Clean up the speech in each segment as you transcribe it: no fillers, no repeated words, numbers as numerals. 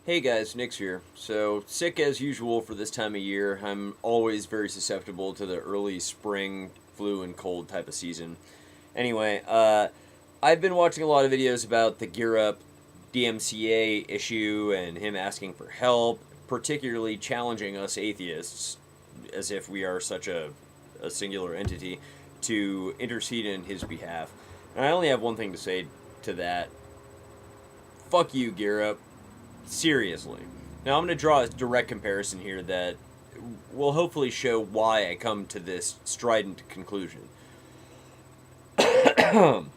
Hey guys, Nick's here. So, sick as usual for this time of year. I'm always very susceptible to the early spring flu and cold type of season. Anyway, I've been watching a lot of videos about the Geerup DMCA issue and him asking for help, particularly challenging us atheists, as if we are such a singular entity, to intercede in his behalf. And I only have one thing to say to that. Fuck you, Geerup. Seriously. Now I'm going to draw a direct comparison here that will hopefully show why I come to this strident conclusion. Oh,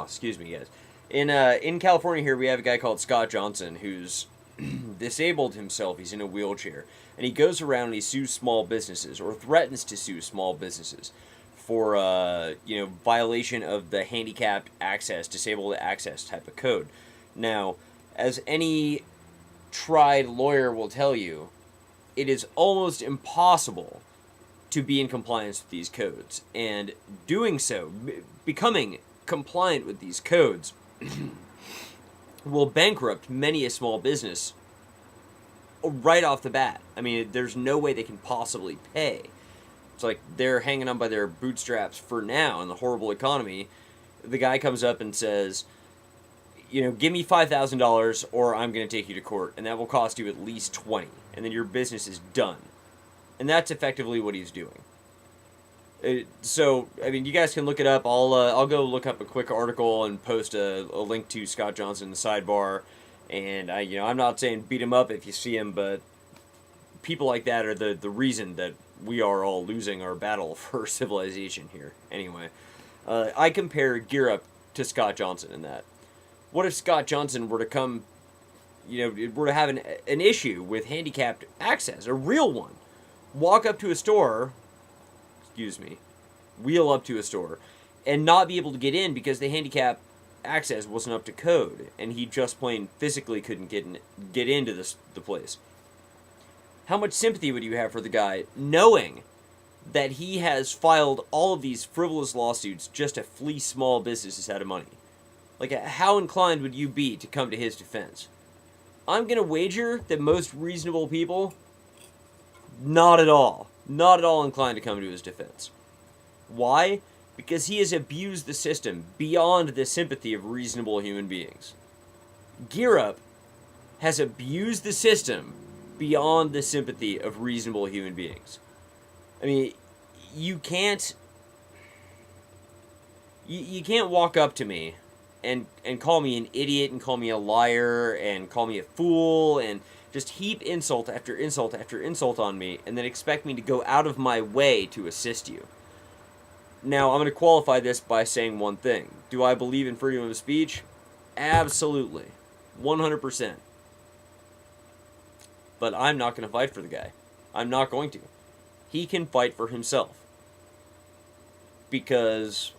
excuse me, guys. In California here, we have a guy called Scott Johnson who's disabled himself. He's in a wheelchair, and he goes around and he sues small businesses or threatens to sue small businesses for violation of the handicapped access, disabled access type of code. Now, as any tried lawyer will tell you, it is almost impossible to be in compliance with these codes. And doing so, becoming compliant with these codes, will bankrupt many a small business right off the bat. I mean, there's no way they can possibly pay. It's like they're hanging on by their bootstraps for now in the horrible economy. The guy comes up and says, give me $5,000 or I'm going to take you to court, and that will cost you at least 20, and then your business is done. And that's effectively what he's doing. So, I mean, you guys can look it up. I'll go look up a quick article and post a link to Scott Johnson in the sidebar. And I'm not saying beat him up if you see him, but people like that are the reason that we are all losing our battle for civilization here. Anyway, I compare Geerup to Scott Johnson in that. What if Scott Johnson were to come, were to have an issue with handicapped access, a real one, walk up to a store, wheel up to a store, and not be able to get in because the handicap access wasn't up to code, and he just plain physically couldn't get into the place? How much sympathy would you have for the guy knowing that he has filed all of these frivolous lawsuits just to fleece small businesses out of money? Like, how inclined would you be to come to his defense? I'm going to wager that most reasonable people, not at all inclined to come to his defense. Why? Because he has abused the system beyond the sympathy of reasonable human beings. Geerup has abused the system beyond the sympathy of reasonable human beings. I mean, you can't walk up to me and call me an idiot and call me a liar and call me a fool and just heap insult after insult after insult on me and then expect me to go out of my way to assist you. Now, I'm going to qualify this by saying one thing. Do I believe in freedom of speech? Absolutely. 100%. But I'm not going to fight for the guy. I'm not going to. He can fight for himself. Because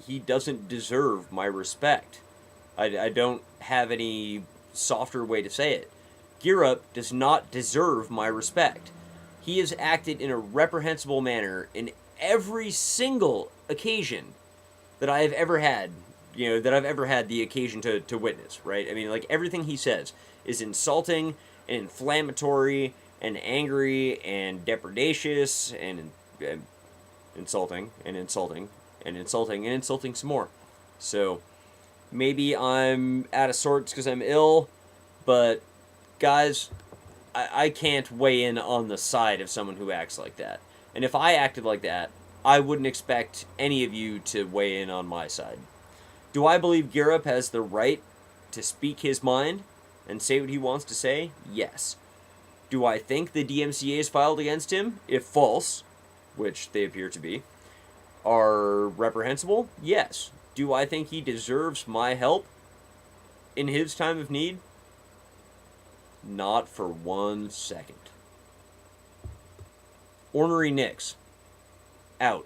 he doesn't deserve my respect. I don't have any softer way to say it. Geerup does not deserve my respect. He has acted in a reprehensible manner in every single occasion that I have ever had, the occasion to witness, right? I mean, like, everything he says is insulting and inflammatory and angry and depredacious and insulting and insulting and insulting and insulting some more. So maybe I'm out of sorts because I'm ill, but guys, I can't weigh in on the side of someone who acts like that. And if I acted like that, I wouldn't expect any of you to weigh in on my side. Do I believe Geerup has the right to speak his mind and say what he wants to say? Yes. Do I think the DMCA's filed against him, if false, which they appear to be, are reprehensible? Yes. Do I think he deserves my help in his time of need? Not for 1 second. Ornery Nix. Out.